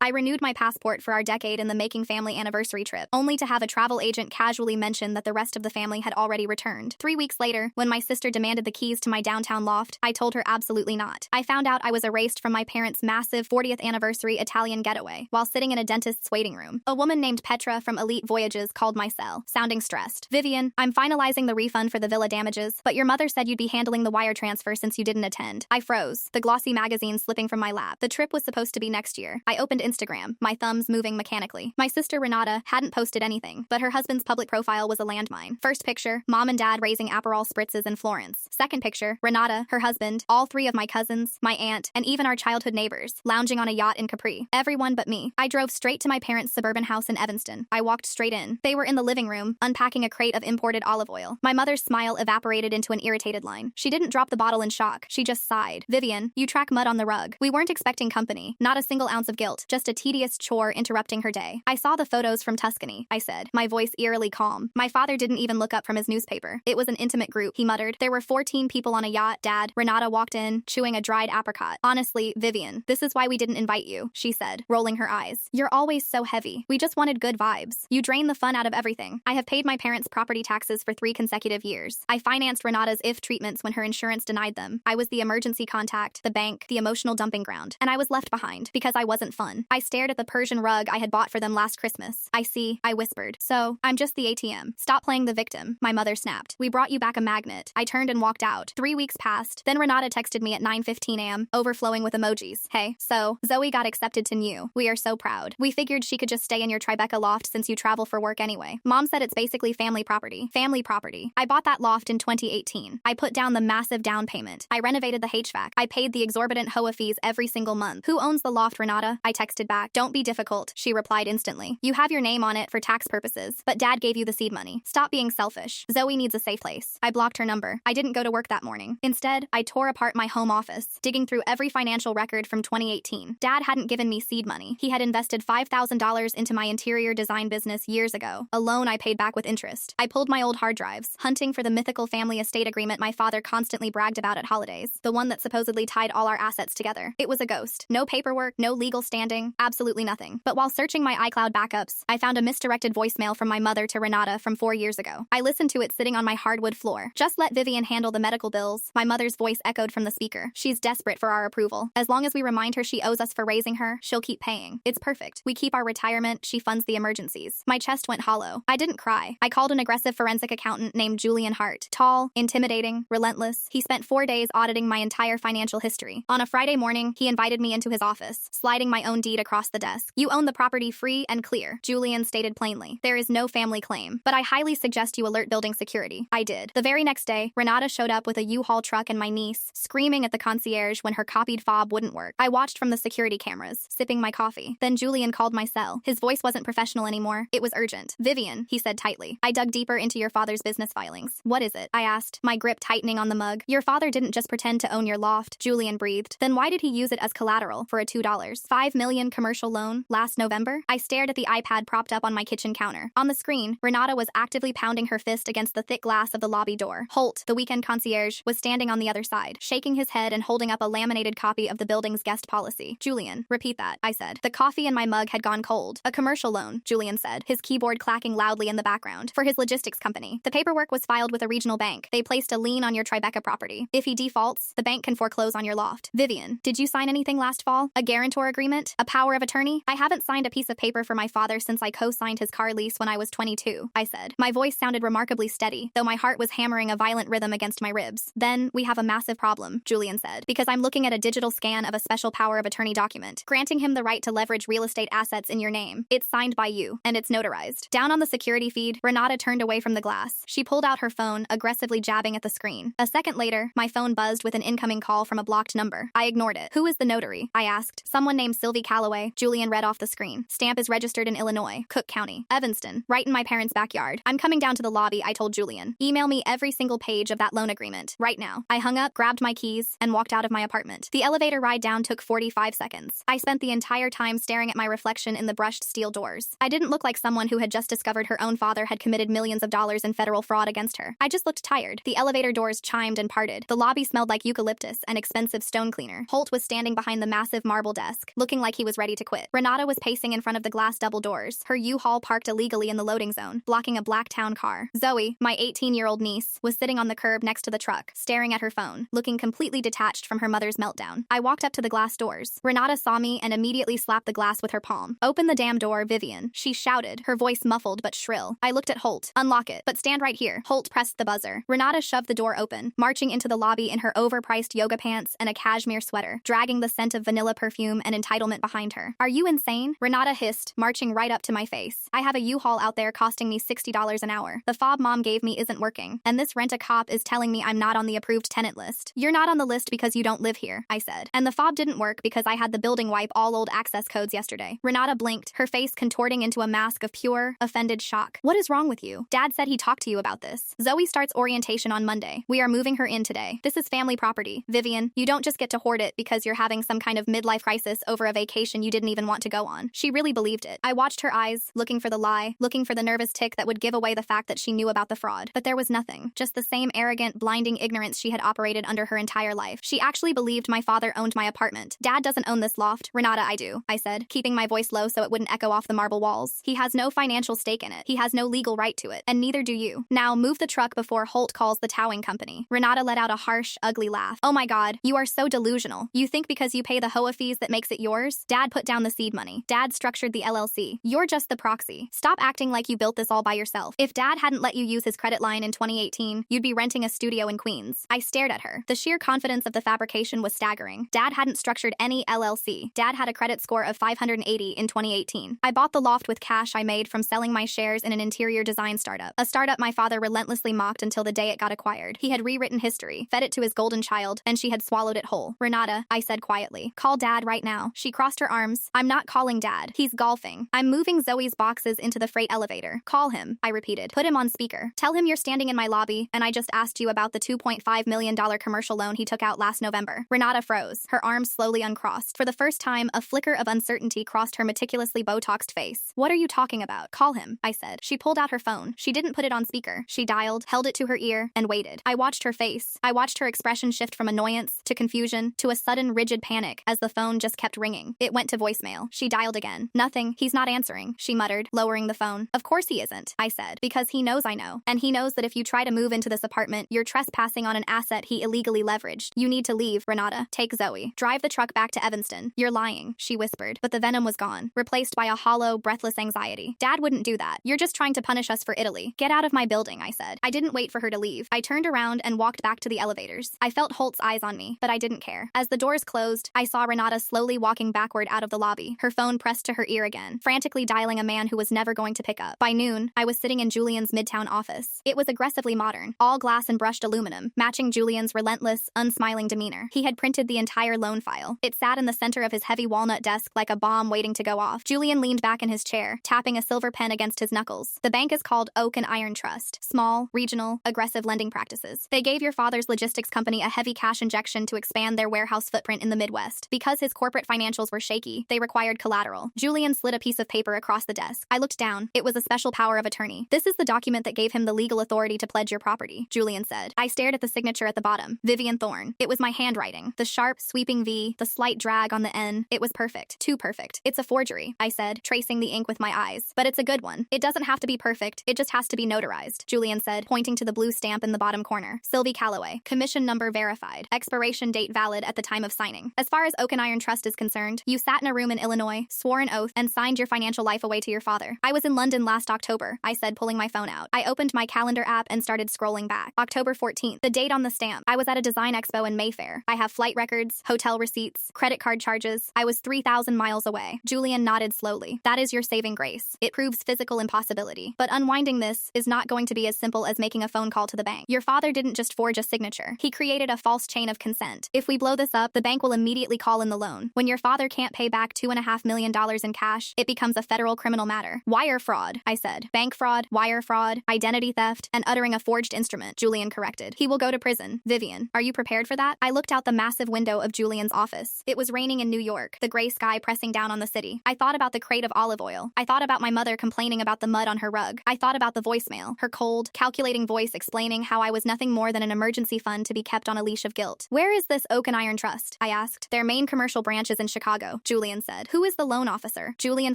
I renewed my passport for our decade-in-the-making family anniversary trip, only to have a travel agent casually mention that the rest of the family had already returned. 3 weeks later, when my sister demanded the keys to my downtown loft, I told her absolutely not. I found out I was erased from my parents' massive 40th anniversary Italian getaway while sitting in a dentist's waiting room. A woman named Petra from Elite Voyages called my cell, sounding stressed. "Vivian, I'm finalizing the refund for the villa damages, but your mother said you'd be handling the wire transfer since you didn't attend." I froze, the glossy magazine slipping from my lap. The trip was supposed to be next year. I opened Instagram, my thumbs moving mechanically. My sister Renata hadn't posted anything, but her husband's public profile was a landmine. First picture, mom and dad raising Aperol spritzes in Florence. Second picture, Renata, her husband, all 3 of my cousins, my aunt, and even our childhood neighbors, lounging on a yacht in Capri. Everyone but me. I drove straight to my parents' suburban house in Evanston. I walked straight in. They were in the living room, unpacking a crate of imported olive oil. My mother's smile evaporated into an irritated line. She didn't drop the bottle in shock. She just sighed. "Vivian, you track mud on the rug." We weren't expecting company. Not a single ounce of guilt. Just a tedious chore interrupting her day. "I saw the photos from Tuscany," I said, my voice eerily calm. My father didn't even look up from his newspaper. "It was an intimate group," he muttered. "There were 14 people on a yacht, Dad." Renata walked in, chewing a dried apricot. "Honestly, Vivian, this is why we didn't invite you," she said, rolling her eyes. "You're always so heavy. We just wanted good vibes. You drain the fun out of everything." I have paid my parents' property taxes for 3 consecutive years. I financed Renata's IF treatments when her insurance denied them. I was the emergency contact, the bank, the emotional dumping ground. And I was left behind because I wasn't fun. I stared at the Persian rug I had bought for them last Christmas. "I see," I whispered. "So, I'm just the ATM. Stop playing the victim," my mother snapped. "We brought you back a magnet." I turned and walked out. 3 weeks passed. Then Renata texted me at 9:15 a.m., overflowing with emojis. "Hey, so, Zoe got accepted to NU. We are so proud. We figured she could just stay in your Tribeca loft since you travel for work anyway. Mom said it's basically family property." Family property. I bought that loft in 2018. I put down the massive down payment. I renovated the HVAC. I paid the exorbitant HOA fees every single month. "Who owns the loft, Renata?" I texted back. "Don't be difficult," she replied instantly. "You have your name on it for tax purposes, but Dad gave you the seed money. Stop being selfish. Zoe needs a safe place." I blocked her number. I didn't go to work that morning. Instead, I tore apart my home office, digging through every financial record from 2018. Dad hadn't given me seed money. He had invested $5,000 into my interior design business years ago, a loan I paid back with interest. I pulled my old hard drives, hunting for the mythical family estate agreement my father constantly bragged about at holidays, the one that supposedly tied all our assets together. It was a ghost. No paperwork, no legal standing, absolutely nothing. But while searching my iCloud backups, I found a misdirected voicemail from my mother to Renata from 4 years ago. I listened to it sitting on my hardwood floor. "Just let Vivian handle the medical bills," my mother's voice echoed from the speaker. "She's desperate for our approval. As long as we remind her she owes us for raising her, she'll keep paying. It's perfect. We keep our retirement, she funds the emergencies." My chest went hollow. I didn't cry. I called an aggressive forensic accountant named Julian Hart. Tall, intimidating, relentless. He spent 4 days auditing my entire financial history. On a Friday morning, he invited me into his office, sliding my own deed across the desk. "You own the property free and clear," Julian stated plainly. "There is no family claim, but I highly suggest you alert building security." I did. The very next day, Renata showed up with a U-Haul truck and my niece, screaming at the concierge when her copied fob wouldn't work. I watched from the security cameras, sipping my coffee. Then Julian called my cell. His voice wasn't professional anymore. It was urgent. "Vivian," he said tightly. I dug deeper into your father's business filings. "What is it?" I asked, my grip tightening on the mug. "Your father didn't just pretend to own your loft," Julian breathed. "Then why did he use it as collateral for a $2.5 million commercial loan last November?" I stared at the iPad propped up on my kitchen counter. On the screen, Renata was actively pounding her fist against the thick glass of the lobby door. Holt, the weekend concierge, was standing on the other side, shaking his head and holding up a laminated copy of the building's guest policy. "Julian, repeat that," I said. The coffee in my mug had gone cold. "A commercial loan," Julian said, his keyboard clacking loudly in the background, "for his logistics company. The paperwork was filed with a regional bank. They placed a lien on your Tribeca property. If he defaults, the bank can foreclose on your loft." "Vivian, did you sign anything last fall? A guarantor agreement? A power of attorney?" "I haven't signed a piece of paper for my father since I co-signed his car lease when I was 22, I said. My voice sounded remarkably steady, though my heart was hammering a violent rhythm against my ribs. "Then, we have a massive problem," Julian said, "because I'm looking at a digital scan of a special power of attorney document, granting him the right to leverage real estate assets in your name. It's signed by you, and it's notarized." Down on the security feed, Renata turned away from the glass. She pulled out her phone, aggressively jabbing at the screen. A second later, my phone buzzed with an incoming call from a blocked number. I ignored it. "Who is the notary?" I asked. "Someone named Sylvie Calloway," Julian read off the screen. "Stamp is registered in Illinois, Cook County, Evanston, right in my parents' backyard. I'm coming down to the lobby," I told Julian. "Email me every single page of that loan agreement, right now." I hung up, grabbed my keys, and walked out of my apartment. The elevator ride down took 45 seconds. I spent the entire time staring at my reflection in the brushed steel doors. I didn't look like someone who had just discovered her own father had committed millions of dollars in federal fraud against her. I just looked tired. The elevator doors chimed and parted. The lobby smelled like eucalyptus and expensive stone cleaner. Holt was standing behind the massive marble desk, looking like he was ready to quit. Renata was pacing in front of the glass double doors, her U-Haul parked illegally in the loading zone, blocking a black town car. Zoe, my 18-year-old niece, was sitting on the curb next to the truck, staring at her phone, looking completely detached from her mother's meltdown. I walked up to the glass doors. Renata saw me and immediately slapped the glass with her palm. "Open the damn door, Vivian," she shouted, her voice muffled but shrill. I looked at Holt. "Unlock it, but stand right here." Holt pressed the buzzer. Renata shoved the door open, marching into the lobby in her overpriced yoga pants and a cashmere sweater, dragging the scent of vanilla perfume and entitlement behind her. "Are you insane?" Renata hissed, marching right up to my face. "I have a U-Haul out there costing me $60 an hour. The fob mom gave me isn't working, and this rent-a-cop is telling me I'm not on the approved tenant list." "You're not on the list because you don't live here," I said. "And the fob didn't work because I had the building wipe all old access codes yesterday." Renata blinked, her face contorting into a mask of pure, offended shock. "What is wrong with you? Dad said he talked to you about this. Zoe starts orientation on Monday. We are moving her in today. This is family property. Vivian, you don't just get to hoard it because you're having some kind of midlife crisis over a vacation you didn't even want to go on." She really believed it. I watched her eyes, looking for the lie, looking for the nervous tick that would give away the fact that she knew about the fraud. But there was nothing, just the same arrogant, blinding ignorance she had operated under her entire life. She actually believed my father owned my apartment. "Dad doesn't own this loft. Renata, I do," I said, keeping my voice low so it wouldn't echo off the marble walls. "He has no financial stake in it. He has no legal right to it, and neither do you. Now move the truck before Holt calls the towing company." Renata let out a harsh, ugly laugh. "Oh my God, you are so delusional. You think because you pay the HOA fees that makes it yours? Dad put down the seed money. Dad structured the LLC. You're just the proxy. Stop acting like you built this all by yourself. If Dad hadn't let you use his credit line in 2018, you'd be renting a studio in Queens." I stared at her. The sheer confidence of the fabrication was staggering. Dad hadn't structured any LLC. Dad had a credit score of 580 in 2018. I bought the loft with cash I made from selling my shares in an interior design startup. A startup my father relentlessly mocked until the day it got acquired. He had rewritten history, fed it to his golden child, and she had swallowed it whole. "Renata," I said quietly, "call Dad right now." She crossed her arms. "I'm not calling Dad. He's golfing. I'm moving Zoe's boxes into the freight elevator." "Call him," I repeated. "Put him on speaker. Tell him you're standing in my lobby, and I just asked you about the $2.5 million commercial loan he took out last November." Renata froze, her arms slowly uncrossed. For the first time, a flicker of uncertainty crossed her meticulously Botoxed face. "What are you talking about?" "Call him," I said. She pulled out her phone. She didn't put it on speaker. She dialed, held it to her ear, and waited. I watched her face. I watched her expression shift from annoyance to confusion to a sudden rigid panic as the phone just kept ringing. It went to voicemail. She dialed again. "Nothing. He's not answering," she muttered, lowering the phone. "Of course he isn't," I said, "because he knows I know. And he knows that if you try to move into this apartment, you're trespassing on an asset he illegally leveraged. You need to leave, Renata. Take Zoe. Drive the truck back to Evanston." "You're lying," she whispered, but the venom was gone, replaced by a hollow, breathless anxiety. "Dad wouldn't do that. You're just trying to punish us for Italy. Get out of my building," I said. I didn't wait for her to leave. I turned around and walked back to the elevators. I felt Holt's eyes on me, but I didn't care. As the doors closed, I saw Renata slowly walking backward out of the lobby, her phone pressed to her ear again, frantically dialing a man who was never going to pick up. By noon, I was sitting in Julian's Midtown office. It was aggressively modern, all glass and brushed aluminum, matching Julian's relentless, unsmiling demeanor. He had printed the entire loan file. It sat in the center of his heavy walnut desk like a bomb waiting to go off. Julian leaned back in his chair, tapping a silver pen against his knuckles. "The bank is called Oak and Iron Trust. Small, regional, aggressive lending practices. They gave your father's logistics company a heavy cash injection to expand their warehouse footprint in the Midwest. Because his corporate financials were shaky, they required collateral." Julian slid a piece of paper across the desk. I looked down. It was a special power of attorney. "This is the document that gave him the legal authority to pledge your property," Julian said. I stared at the signature at the bottom. Vivian Thorne. It was my handwriting. The sharp, sweeping V, the slight drag on the N. It was perfect. Too perfect. "It's a forgery," I said, tracing the ink with my eyes. "But it's a good one. It doesn't have to be perfect. It just has to be notarized," Julian said, pointing to the blue stamp in the bottom corner. "Sylvie Calloway. Commission number verified. Expiration date valid at the time of signing. As far as Oak and Iron Trust is concerned, you sat in a room in Illinois, swore an oath, and signed your financial life away to your father." "I was in London last October," I said, pulling my phone out. I opened my calendar app and started scrolling back. October 14th. The date on the stamp. I was at a design expo in Mayfair. I have flight records, hotel receipts, credit card charges. I was 3,000 miles away. Julian nodded slowly. "That is your saving grace. It proves physical impossibility. But unwinding this is not going to be as simple as making a phone call to the bank. Your father didn't just forge a signature. He created a false chain of consent. If we blow this up, the bank will immediately call in the loan. When your father can't pay back $2.5 million in cash, it becomes a federal criminal matter." "Wire fraud," I said. "Bank fraud, wire fraud, identity theft, and uttering a forged instrument," Julian corrected. "He will go to prison." "Vivian, are you prepared for that?" I looked out the massive window of Julian's office. It was raining in New York, the gray sky pressing down on the city. I thought about the crate of olive oil. I thought about my mother complaining about the mud on her rug. I thought about the voicemail, her cold, calculating voice explaining how I was nothing more than an emergency fund to be kept on a leash of guilt. "Where is this Oak and Iron Trust?" I asked. "Their main commercial branch is in Chicago. Chicago, Julian said. Who is the loan officer? Julian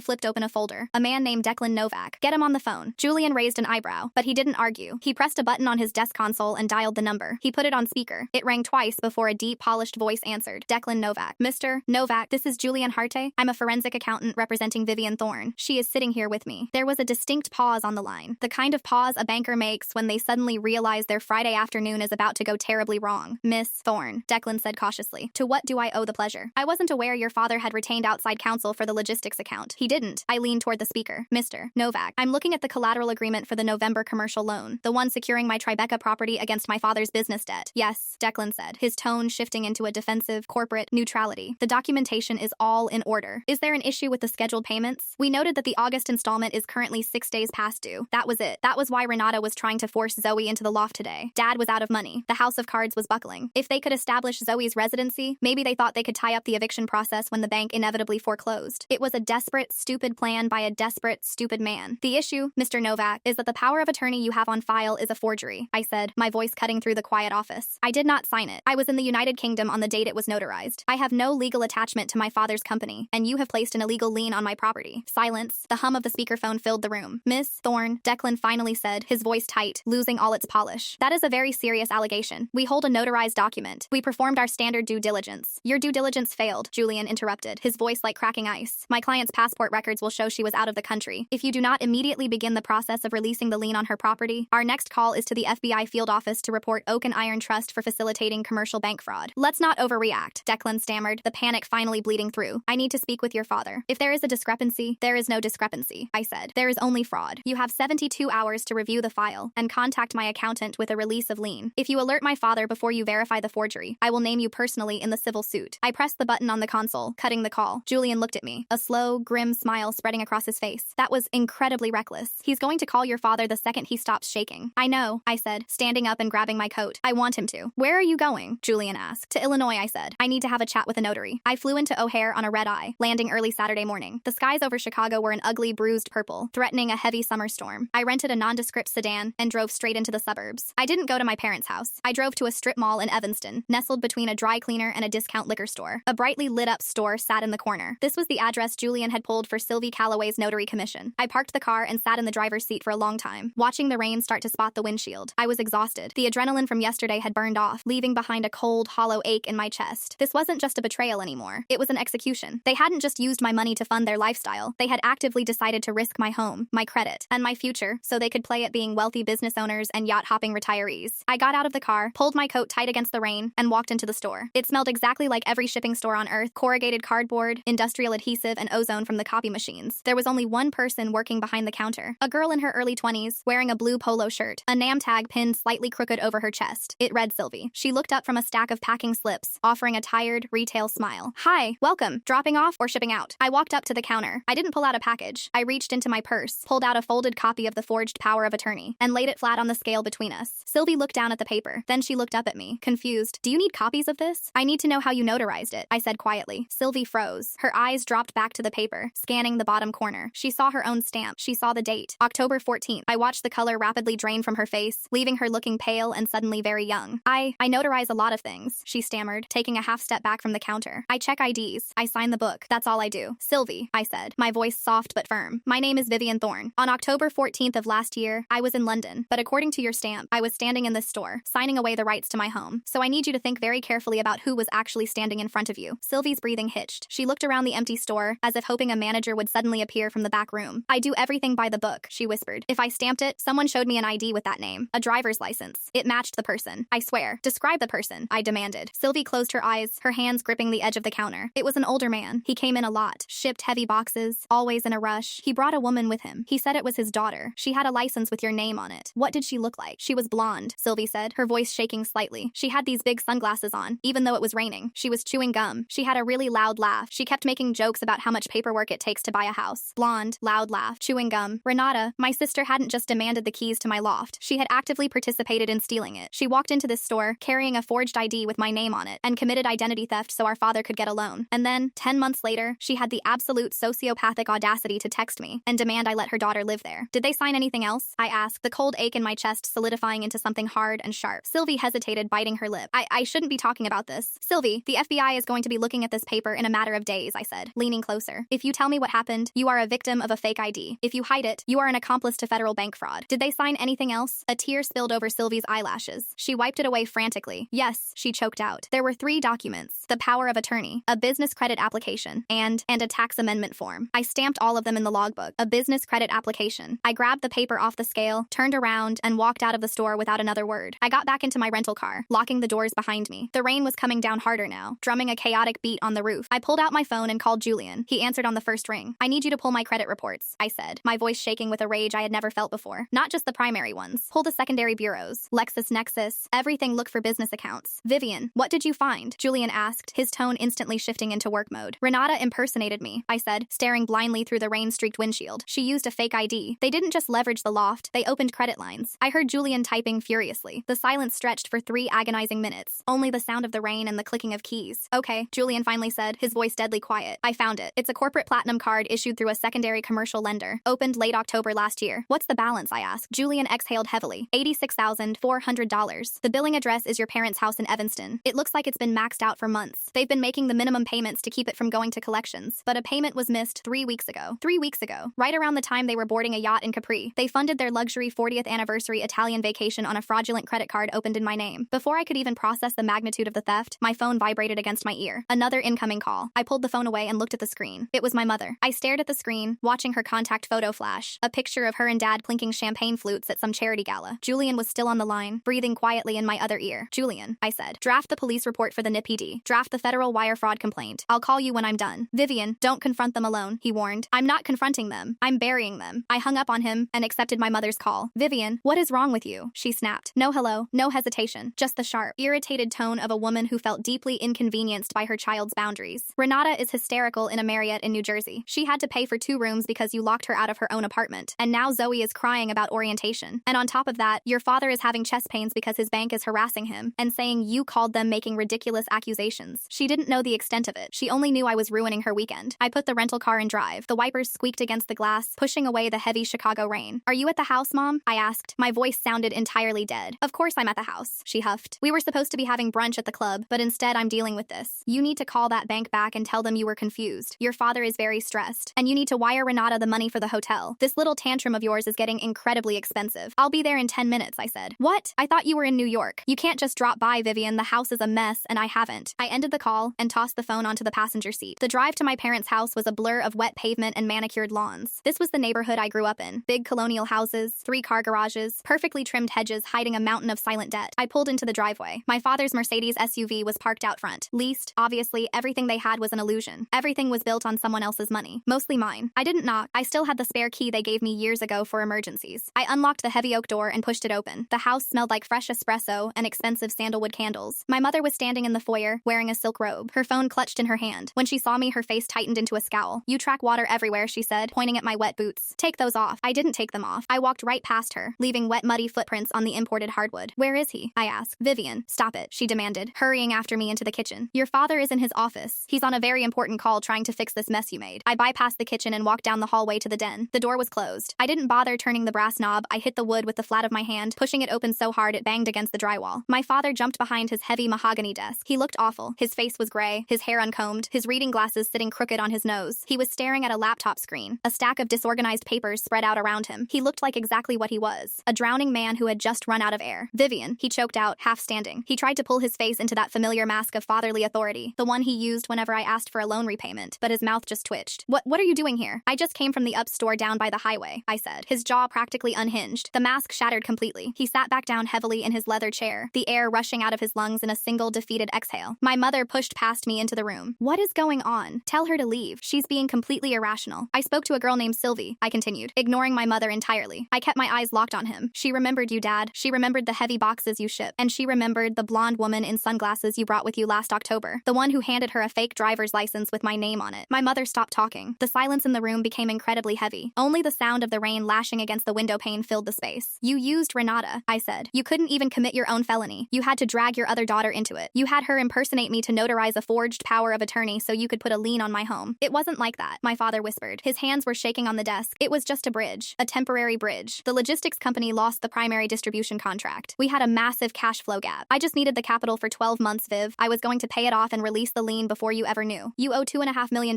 flipped open a folder. A man named Declan Novak. Get him on the phone. Julian raised an eyebrow, but he didn't argue. He pressed a button on his desk console and dialed the number. He put it on speaker. It rang twice before a deep, polished voice answered. Declan Novak. Mr. Novak, this is Julian Harte. I'm a forensic accountant representing Vivian Thorne. She is sitting here with me. There was a distinct pause on the line. The kind of pause a banker makes when they suddenly realize their Friday afternoon is about to go terribly wrong. Miss Thorne, Declan said cautiously. To what do I owe the pleasure? I wasn't aware your father had retained outside counsel for the logistics account. He didn't. I leaned toward the speaker. Mr. Novak, I'm looking at the collateral agreement for the November commercial loan, the one securing my Tribeca property against my father's business debt. Yes, Declan said, his tone shifting into a defensive, corporate neutrality. The documentation is all in order. Is there an issue with the scheduled payments? We noted that the August installment is currently 6 days past due. That was it. That was why Renata was trying to force Zoe into the loft today. Dad was out of money. The house of cards was buckling. If they could establish Zoe's residency, maybe they thought they could tie up the eviction process when the bank inevitably foreclosed. It was a desperate, stupid plan by a desperate, stupid man. The issue, Mr. Novak, is that the power of attorney you have on file is a forgery, I said, my voice cutting through the quiet office. I did not sign it. I was in the United Kingdom on the date it was notarized. I have no legal attachment to my father's company, and you have placed an illegal lien on my property. Silence. The hum of the speakerphone filled the room. Miss Thorne, Declan finally said, his voice tight, losing all its polish. That is a very serious allegation. We hold a notarized document. We performed our standard due diligence. Your due diligence failed, Julian interrupted, his voice like cracking ice. My client's passport records will show she was out of the country. If you do not immediately begin the process of releasing the lien on her property, our next call is to the FBI field office to report Oak and Iron Trust for facilitating commercial bank fraud. Let's not overreact, Declan stammered, the panic finally bleeding through. I need to speak with your father. If there is a discrepancy, there is no discrepancy, I said. There is only fraud. You have 72 hours to review the file and contact my accountant with a release of lien. If you alert my father before you verify the forgery, I will name you personally in the civil suit. I pressed the button on the console, cutting the call. Julian looked at me, a slow, grim smile spreading across his face. That was incredibly reckless. He's going to call your father the second he stops shaking. I know, I said, standing up and grabbing my coat. I want him to. Where are you going? Julian asked. To Illinois, I said. I need to have a chat with a notary. I flew into O'Hare on a red-eye, landing early Saturday morning. The skies over Chicago were an ugly, bruised purple, threatening a heavy summer storm. I rented a nondescript sedan and drove straight into the suburbs. I didn't go to my parents' house. I drove to a strip mall in Evanston, nestled between a dry cleaner and a discount liquor store. A brightly lit-up store sat in the corner. This was the address Julian had pulled for Sylvie Calloway's notary commission. I parked the car and sat in the driver's seat for a long time, watching the rain start to spot the windshield. I was exhausted. The adrenaline from yesterday had burned off, leaving behind a cold, hollow ache in my chest. This wasn't just a betrayal anymore. It was an execution. They hadn't just used my money to fund their lifestyle. They had actively decided to risk my home, my credit, and my future so they could play at being wealthy business owners and yacht-hopping retirees. I got out of the car, pulled my coat tight against the rain, and walked into the store. It smelled exactly like every shipping store on Earth: corrugated cardboard, industrial adhesive, and ozone from the copy machines. There was only one person working behind the counter, a girl in her early 20s, wearing a blue polo shirt, a name tag pinned slightly crooked over her chest. It read Sylvie. She looked up from a stack of packing slips, offering a tired, retail smile. Hi, welcome. Dropping off or shipping out? I walked up to the counter. I didn't pull out a package. I reached into my purse, pulled out a folded copy of the forged power of attorney, and laid it flat on the scale between us. Sylvie looked down at the paper. Then she looked up at me, confused. Do you need copies of this? I need to know how you notarized it, I said quietly. Sylvie froze. Her eyes dropped back to the paper, scanning the bottom corner. She saw her own stamp. She saw the date, October 14th. I watched the color rapidly drain from her face, leaving her looking pale and suddenly very young. I notarize a lot of things, she stammered, taking a half step back from the counter. I check IDs. I sign the book. That's all I do. Sylvie, I said, my voice soft but firm. My name is Vivian Thorne. On October 14th of last year, I was in London, but according to your stamp, I was standing in this store, signing away the rights to my home. So I need you to think very carefully about who was actually standing in front of you. Sylvie's breathing hitched. She looked around the empty store, as if hoping a manager would suddenly appear from the back room. I do everything by the book, she whispered. If I stamped it, someone showed me an ID with that name, a driver's license. It matched the person. I swear. Describe the person, I demanded. Sylvie closed her eyes, her hands gripping the edge of the counter. It was an older man. He came in a lot, shipped heavy boxes, always in a rush. He brought a woman with him. He said it was his daughter. She had a license with your name on it. What did she look like? She was blonde, Sylvie said, her voice shaking slightly. She had these big sunglasses on, even though it was raining. She was chewing gum. She had a really loud laugh. She kept making jokes about how much paperwork it takes to buy a house. Blonde, loud laugh, chewing gum. Renata, my sister, hadn't just demanded the keys to my loft. She had actively participated in stealing it. She walked into this store, carrying a forged ID with my name on it, and committed identity theft so our father could get a loan. And then, 10 months later, she had the absolute sociopathic audacity to text me and demand I let her daughter live there. Did they sign anything else? I asked, the cold ache in my chest solidifying into something hard and sharp. Sylvie hesitated, biting her lip. I shouldn't be talking about this. Sylvie, the FBI is going to be looking at this paper in a matter of days, I said, leaning closer. If you tell me what happened, you are a victim of a fake ID. If you hide it, you are an accomplice to federal bank fraud. Did they sign anything else? A tear spilled over Sylvie's eyelashes. She wiped it away frantically. Yes, she choked out. There were 3 documents: the power of attorney, a business credit application, and a tax amendment form. I stamped all of them in the logbook. A business credit application. I grabbed the paper off the scale, turned around, and walked out of the store without another word. I got back into my rental car, locking the doors behind me. The rain was coming down harder now, drumming a chaotic beat on the roof. I pulled out my phone and called Julian. He answered on the first ring. I need you to pull my credit reports, I said, my voice shaking with a rage I had never felt before. Not just the primary ones. Pull the secondary bureaus. LexisNexis. Everything. Look for business accounts. Vivian, what did you find? Julian asked, his tone instantly shifting into work mode. Renata impersonated me, I said, staring blindly through the rain-streaked windshield. She used a fake ID. They didn't just leverage the loft, they opened credit lines. I heard Julian typing furiously. The silence stretched for 3 agonizing minutes. Only the sound of the rain and the clicking of keys. Okay, Julian finally said, his voice deadly quiet. I found it. It's a corporate platinum card issued through a secondary commercial lender. Opened late October last year. What's the balance? I asked. Julian exhaled heavily. $86,400. The billing address is your parents' house in Evanston. It looks like it's been maxed out for months. They've been making the minimum payments to keep it from going to collections, but a payment was missed 3 weeks ago. 3 weeks ago, right around the time they were boarding a yacht in Capri. They funded their luxury 40th anniversary Italian vacation on a fraudulent credit card opened in my name. Before I could even process the magnitude of the theft, my phone vibrated against my ear. Another incoming call. I pulled the phone away and looked at the screen. It was my mother. I stared at the screen, watching her contact photo flash, a picture of her and Dad clinking champagne flutes at some charity gala. Julian was still on the line, breathing quietly in my other ear. Julian, I said, draft the police report for the NYPD. Draft the federal wire fraud complaint. I'll call you when I'm done. Vivian, don't confront them alone, he warned. I'm not confronting them. I'm burying them. I hung up on him and accepted my mother's call. Vivian, what is wrong with you? She snapped. No hello, no hesitation, just the sharp, irritated tone of a woman who felt deeply inconvenienced by her child's boundaries. Renata is hysterical in a Marriott in New Jersey. She had to pay for 2 rooms because you locked her out of her own apartment. And now Zoe is crying about orientation. And on top of that, your father is having chest pains because his bank is harassing him and saying you called them, making ridiculous accusations. She didn't know the extent of it. She only knew I was ruining her weekend. I put the rental car in drive. The wipers squeaked against the glass, pushing away the heavy Chicago rain. Are you at the house, Mom? I asked. My voice sounded entirely dead. Of course I'm at the house, she huffed. We were supposed to be having brunch at the club, but instead I'm dealing with this. You need to call that bank back and tell them you were confused. Your father is very stressed. And you need to wire Renata the money for the hotel. This little tantrum of yours is getting incredibly expensive. I'll be there in 10 minutes, I said. What? I thought you were in New York. You can't just drop by, Vivian. The house is a mess and I haven't. I ended the call and tossed the phone onto the passenger seat. The drive to my parents' house was a blur of wet pavement and manicured lawns. This was the neighborhood I grew up in. Big colonial houses, 3-car garages, perfectly trimmed hedges hiding a mountain of silent debt. I pulled into the driveway. My father's Mercedes SUV was parked out front. Leased, obviously, everything they had was an illusion. Everything was built on someone else's money. Mostly mine. I didn't knock. I still had the spare key they gave me years ago for emergencies. I unlocked the heavy oak door and pushed it open. The house smelled like fresh espresso and expensive sandalwood candles. My mother was standing in the foyer, wearing a silk robe, her phone clutched in her hand. When she saw me, her face tightened into a scowl. You track water everywhere, she said, pointing at my wet boots. Take those off. I didn't take them off. I walked right past her, leaving wet, muddy footprints on the imported hardwood. Where is he? I asked. Vivian, stop it, she demanded, hurrying after me into the kitchen. Your father is in his office. He's on a very important call trying to fix this mess you made. I bypassed the kitchen and walked down the hallway to the den. The door was closed. I didn't bother turning the brass knob. I hit the wood with the flat of my hand, pushing it open so hard it banged against the drywall. My father jumped behind his heavy mahogany desk. He looked awful. His face was gray, his hair uncombed, his reading glasses sitting crooked on his nose. He was staring at a laptop screen. A stack of disorganized papers spread out around him. He looked like exactly what he was, a drowning man who had just run out of air. Vivian, he choked out, half standing. He tried to pull his face into that familiar mask of fatherly authority, the one he used whenever I asked for a loan repayment, but his mouth just twitched. What are you doing here? I just came from the UP store down by the highway, I said. His jaw practically unhinged. The mask shattered completely. He sat back down heavily in his leather chair, the air rushing out of his lungs in a single defeated exhale. My mother pushed past me into the room. What is going on? Tell her to leave. She's being completely irrational. I spoke to a girl named Sylvie, I continued, ignoring my mother entirely. I kept my eyes locked on him. She remembered you, Dad. She remembered the heavy boxes you shipped. And she remembered the blonde woman in sunglasses you brought with you last October. The one who handed her a fake driver's license with my name on it. My mother stopped talking. The silence in the room became incredibly heavy. Only the sound of the rain lashing against the window pane filled the space. You used Renata, I said. You couldn't even commit your own felony. You had to drag your other daughter into it. You had her impersonate me to notarize a forged power of attorney so you could put a lien on my home. It wasn't like that, my father whispered. His hands were shaking on the desk. It was just a bridge. A temporary bridge. The logistics company lost the primary distribution contract. We had a massive cash flow gap. I just needed the capital for 12 months, Viv. I was going to pay it off and release the lien before you you ever knew. You owe $2.5 million,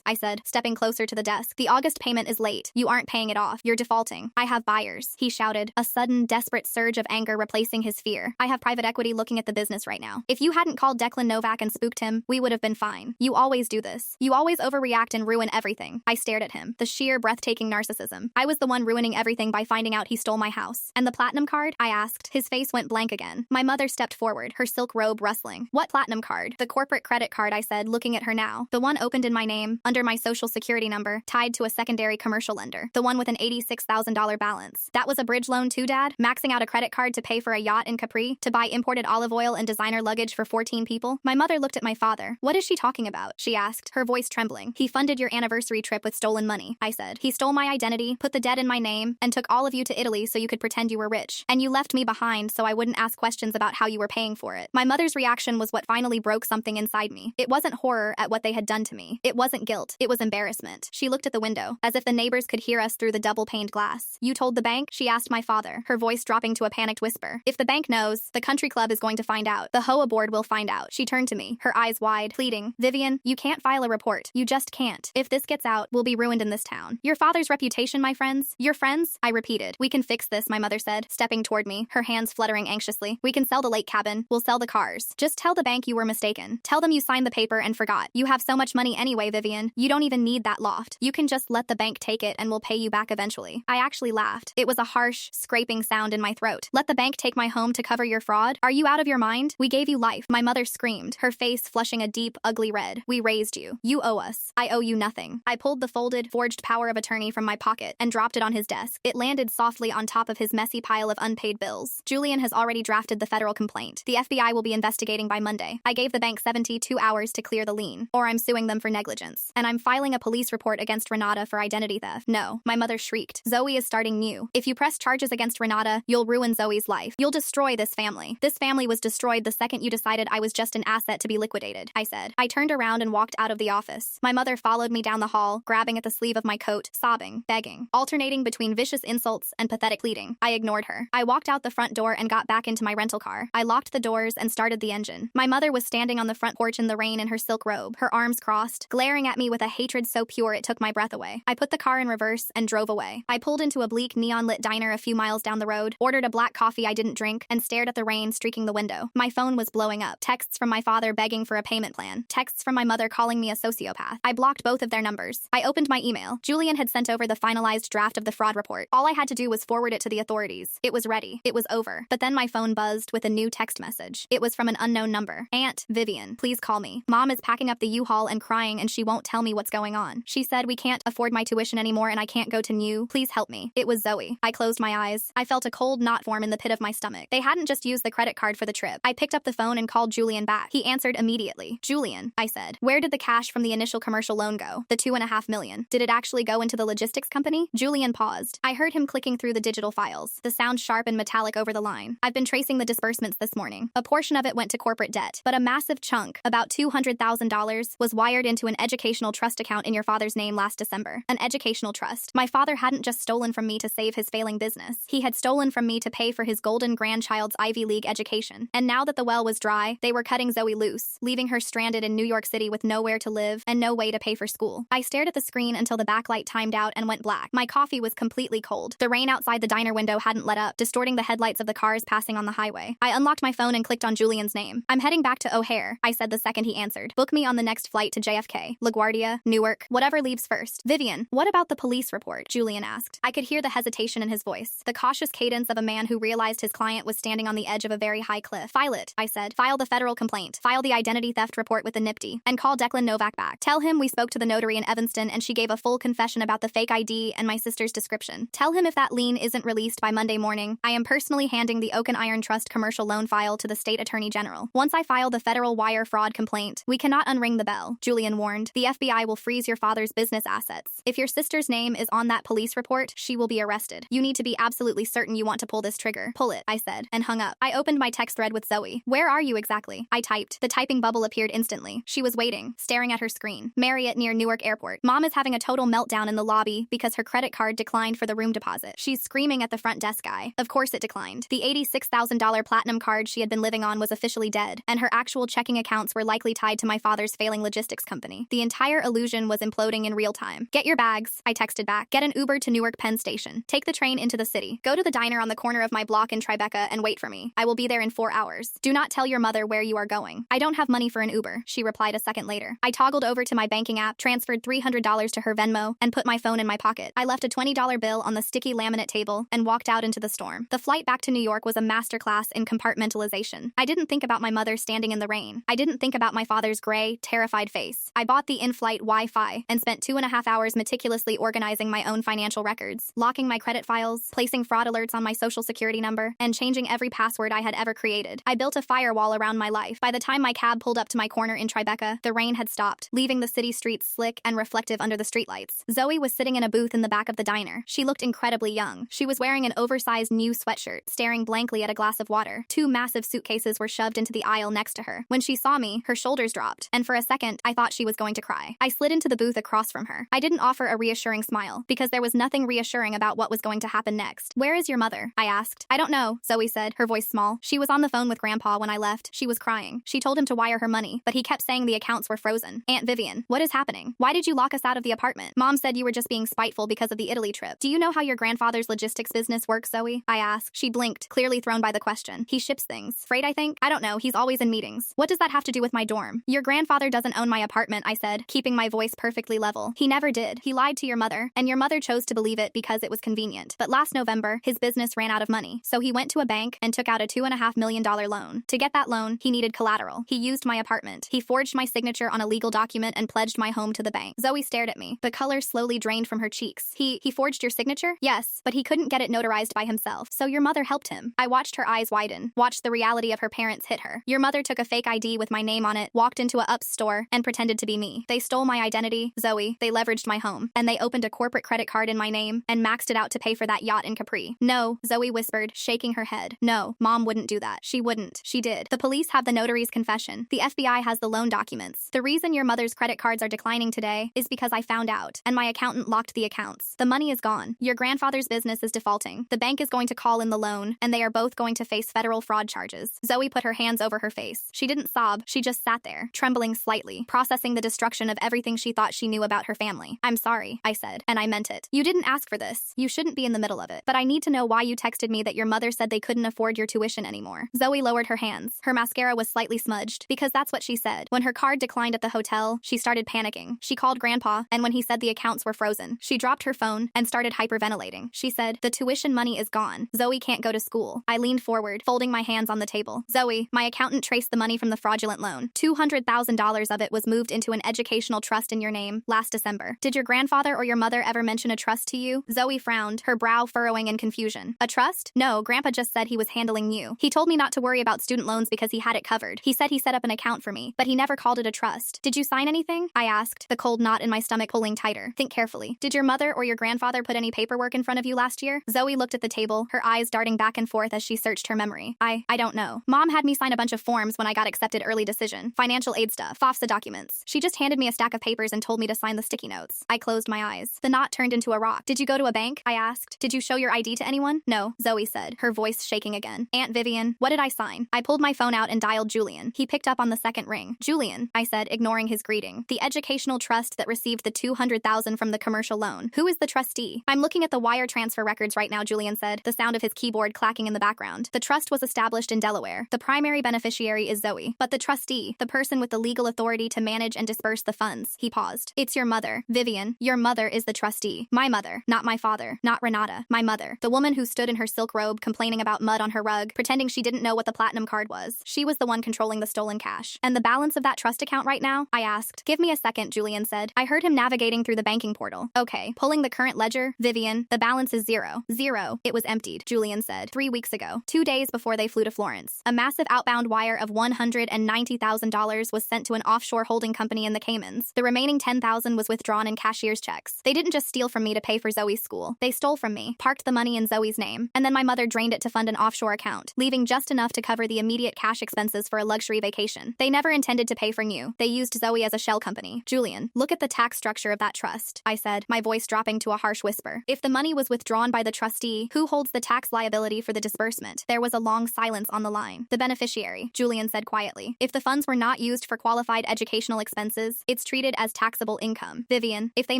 I said, stepping closer to the desk. The August payment is late. You aren't paying it off. You're defaulting. I have buyers, he shouted, a sudden, desperate surge of anger replacing his fear. I have private equity looking at the business right now. If you hadn't called Declan Novak and spooked him, we would have been fine. You always do this. You always overreact and ruin everything. I stared at him. The sheer, breathtaking narcissism. I was the one ruining everything by finding out he stole my house. And the platinum card? I asked. His face went blank again. My mother stepped forward, her silk robe rustling. What platinum card? The corporate credit card, I said, looking at her now. The one opened in my name, under my social security number, tied to a secondary commercial lender. The one with an $86,000 balance. That was a bridge loan too, Dad? Maxing out a credit card to pay for a yacht in Capri? To buy imported olive oil and designer luggage for 14 people? My mother looked at my father. What is she talking about? She asked, her voice trembling. He funded your anniversary trip with stolen money, I said. He stole my identity, put the debt in my name, and took all of you to Italy so you could pretend you were rich. And you left me behind so I wouldn't ask questions about how you were paying for it. My mother's reaction was what finally broke something inside me. It wasn't horror at what they had done to me. It wasn't guilt. It was embarrassment. She looked at the window, as if the neighbors could hear us through the double-paned glass. You told the bank? She asked my father, her voice dropping to a panicked whisper. If the bank knows, the country club is going to find out. The HOA board will find out. She turned to me, her eyes wide, pleading. Vivian, you can't file a report. You just can't. If this gets out, we'll be ruined in this town. Your father's reputation, my friends? Your friends? I repeated. We can fix this, my mother said, stepping toward me, her hands fluttering anxiously. We can sell the lake cabin. We'll sell the cars. Just tell the bank you were mistaken. Tell them you signed the paper and forgot. You have so much money anyway, Vivian. You don't even need that loft. You can just let the bank take it and we'll pay you back eventually. I actually laughed. It was a harsh, scraping sound in my throat. Let the bank take my home to cover your fraud? Are you out of your mind? We gave you life. My mother screamed, her face flushing a deep, ugly red. We raised you. You owe us. I owe you nothing. I pulled the folded, forged power of attorney from my pocket and dropped it on his desk. It landed softly on top of his messy pile of unpaid bills. Julian has already drafted the federal complaint. The FBI will be investigating by Monday. I gave the bank 72 hours to clear the lien, or I'm suing them for negligence. And I'm filing a police report against Renata for identity theft. No, my mother shrieked. Zoe is starting new. If you press charges against Renata, you'll ruin Zoe's life. You'll destroy this family. This family was destroyed the second you decided I was just an asset to be liquidated, I said. I turned around and walked out of the office. My mother followed me down the hall, grabbing at the sleeve of my coat, sobbing, begging, alternating between vicious insults and pathetic pleading. I ignored her. I walked out the front door and got back into my rental car. I locked the doors and started the engine. My mother was standing on the front porch in the rain in her silk robe, her arms crossed, glaring at me with a hatred so pure it took my breath away. I put the car in reverse and drove away. I pulled into a bleak neon-lit diner a few miles down the road, ordered a black coffee I didn't drink, and stared at the rain streaking the window. My phone was blowing up. Texts from my father begging for a payment plan. Texts from my mother calling me a sociopath. I blocked both of their numbers. I opened my email. Julian had sent over the finalized draft of the fraud report. All I had to do was forward it to the authorities. It was ready. It was over. But then my phone buzzed with a new text message. It was from an unknown number. Aunt, Vivian, please call me. Mom is packing up the U-Haul and crying and she won't tell me what's going on. She said we can't afford my tuition anymore and I can't go to NU. Please help me. It was Zoe. I closed my eyes. I felt a cold knot form in the pit of my stomach. They hadn't just used the credit card for the trip. I picked up the phone and called Julian back. He answered immediately. Julian, I said, where did the cash from the initial commercial loan go? The $2.5 million. Did it actually go into the logistics company? Julian paused. I heard him clicking through the digital files, the sound sharp and metallic over the line. I've been tracing the disbursements this morning. A portion of it went to corporate debt, but a massive chunk, about $200,000, was wired into an educational trust account in your father's name last December. An educational trust. My father hadn't just stolen from me to save his failing business. He had stolen from me to pay for his golden grandchild's Ivy League education. And now that the well was dry, they were cutting Zoe loose, leaving her stranded in New York City with nowhere to live and no way to pay for school. I stared at the screen until the backlight timed out and went black. My coffee was completely cold. The rain outside the diner window hadn't let up, distorting the headlights of the cars passing on the highway. I unlocked my phone and clicked on Julian's name. I'm heading back to O'Hare, I said the second he answered. Book me on the next flight to JFK, LaGuardia, Newark, whatever leaves first. Vivian, what about the police report? Julian asked. I could hear the hesitation in his voice, the cautious cadence of a man who realized his client was standing on the edge of a very high cliff. File it, I said. File the federal complaint. File the identity theft report with the NIPT. And call Declan Novak back. Tell him we spoke to the notary in Evanston and she gave a full confession about the fake ID and my sister's description. Tell him if that lien isn't released by Monday morning, I am personally handing the Oak and Iron Trust commercial loan file to the state attorney general. Once I file the federal wire fraud complaint, we cannot unring the bell, Julian warned. The FBI will freeze your father's business assets. If your sister's name is on that police report, she will be arrested. You need to be absolutely certain you want to pull this trigger. Pull it, I said, and hung up. I opened my text thread with Zoe. Where are you exactly? I typed. The typing bubble appeared instantly. She was waiting, staring at her screen. Marriott near Newark Airport. Mom is having a total meltdown in the lobby because her credit card declined for the room deposit. She's screaming at the front desk guy. Of course it declined. The $86,000 platinum card she had been living on was officially dead, and her actual checking accounts were likely tied to my father's failing logistics company. The entire illusion was imploding in real time. Get your bags, I texted back. Get an Uber to Newark Penn Station. Take the train into the city. Go to the diner on the corner of my block in Tribeca and wait for me. I will be there in 4 hours. Do not tell your mother where you are going. I don't have money for an Uber, she replied a second later. I toggled over to my banking app, transferred $300 to her Venmo, and put my phone in my pocket. I left a $20 bill on the sticky laminate table and walked out into the storm. The flight back to New York was a masterclass in compartmentalization. I didn't think about my mother standing in the rain. I didn't think about my father's gray, terrified face. I bought the in-flight Wi-Fi and spent 2.5 hours meticulously organizing my own financial records, locking my credit files, placing fraud alerts on my social security number, and changing every password I had ever created. I built a firewall around my life. By the time my cab pulled up to my corner in Tribeca, the rain had stopped, leaving the city streets slick and reflective under the streetlights. Zoe was sitting in a booth in the back of the diner. She looked incredibly young. She was wearing an oversized new sweatshirt, staring blankly at a glass of water. 2 massive suitcases were shoved into the aisle next to her. When she saw me, her shoulders dropped, and for a second, I thought she was going to cry. I slid into the booth across from her. I didn't offer a reassuring smile, because there was nothing reassuring about what was going to happen next. Where is your mother? I asked. I don't know, Zoe said, her voice small. She was on the phone with Grandpa when I left. She was crying. She told him to wire her money, but he kept saying the accounts were frozen. Aunt Vivian, what is happening? Why did you lock us out of the apartment? Mom said you were just being spiteful because of the Italy trip. Do you know how your grandfather's logistics business works, Zoe? I asked. She blinked, clearly thrown by the question. He ships things. Freight, I think? I don't know. He's always in meetings. What does that have to do with my dorm? Your grandfather doesn't own my apartment, I said, keeping my voice perfectly level. He never did. He lied to your mother, and your mother chose to believe it because it was convenient. But last November, his business ran out of money, so he went to a bank and took out a $2.5 million loan. To get that loan, he needed collateral. He used my apartment. He forged my signature on a legal document and pledged my home to the bank. Zoe stared at me. The color slowly drained from her cheeks. He forged your signature? Yes, but he couldn't get it notarized by himself, so your mother helped him. I watched her eyes widen, watched the reality of her parents hit her. Your mother took a fake ID with my name on it, walked into a Ups store, and pretended to be me. They stole my identity, Zoe. They leveraged my home, and they opened a corporate credit card in my name and maxed it out to pay for that yacht in Capri. No, Zoe whispered, shaking her head. No, Mom wouldn't do that. She wouldn't. She did. The police have the notary's confession. The FBI has the loan documents. The reason your mother's credit cards are declining today is because I found out, and my accountant locked the accounts. The money is gone. Your grandfather's business is defaulting. The bank is going to call in the loan, and they are both going to face federal fraud charges. Zoe put her hands over her face. She didn't sob. She just sat there, trembling slightly, processing the destruction of everything she thought she knew about her family. I'm sorry, I said, and I meant it. You didn't ask for this. You shouldn't be in the middle of it. But I need to know why you texted me that your mother said they couldn't afford your tuition anymore. Zoe lowered her hands. Her mascara was slightly smudged, because that's what she said. When her card declined at the hotel, she started panicking. She called Grandpa, and when he said the accounts were frozen, she dropped her phone and started hyperventilating. She said, the tuition money is gone. Zoe can't go to school. I leaned forward, folding my hands on the table. Zoe, my accountant traced the money from the fraudulent loan. $200,000 of it was moved into an educational trust in your name last December. Did your grandfather or your mother ever mention a trust to you? Zoe frowned, her brow furrowing in confusion. A trust? No, Grandpa just said he was handling you. He told me not to worry about student loans because he had it covered. He said he set up an account for me, but he never called it a trust. Did you sign anything? I asked, the cold knot in my stomach pulling tighter. Think carefully. Did your mother or your grandfather put any paperwork in front of you last year? Zoe looked at the table, her eyes darting back and forth as she searched her memory. I don't know. Mom had me sign a bunch of forms when I got accepted early decision, financial aid stuff, FAFSA documents. She just handed me a stack of papers and told me to sign the sticky notes. I closed my eyes. The knot turned into a rock. Did you go to a bank? I asked. Did you show your ID to anyone? No, Zoe said, her voice shaking again. Aunt Vivian, what did I sign? I pulled my phone out and dialed Julian. He picked up on the second ring. Julian, I said, ignoring his greeting. The educational trust that received the $200,000 from the commercial loan. Who is the trustee? I'm looking at the wire transfer records right now, Julian said, the sound of his keyboard clacking in the background. The trust was established in Delaware. The primary beneficiary is Zoe, but the trustee, the person with the legal authority to manage and disperse the funds. He paused. It's your mother, Vivian. Your mother is the trustee. My mother, not my father, not Renata. My mother, the woman who stood in her silk robe complaining about mud on her rug, pretending she didn't know what the platinum card was. She was the one controlling the stolen cash. And the balance of that trust account right now? I asked. Give me a second, Julian said. I heard him navigating through the banking portal. Okay, pulling the current ledger, Vivian, the balance is zero. Zero. It was emptied, Julian said. 3 weeks ago, 2 days before they flew to Florence. A massive outbound wire of $190,000 was sent to an offshore holding company in the Caymans. The remaining $10,000 was withdrawn in cashier's checks. They didn't just steal from me to pay for Zoe's school. They stole from me, parked the money in Zoe's name, and then my mother drained it to fund an offshore account, leaving just enough to cover the immediate cash expenses for a luxury vacation. They never intended to pay for new. They used Zoe as a shell company. Julian, look at the tax structure of that trust, I said, my voice dropping to a harsh whisper. If the money was withdrawn by the trustee, who holds the tax liability for the disbursement? There was a long silence on the line. The beneficiary, Julian said quietly. If the funds were not used used for qualified educational expenses, it's treated as taxable income. Vivian, if they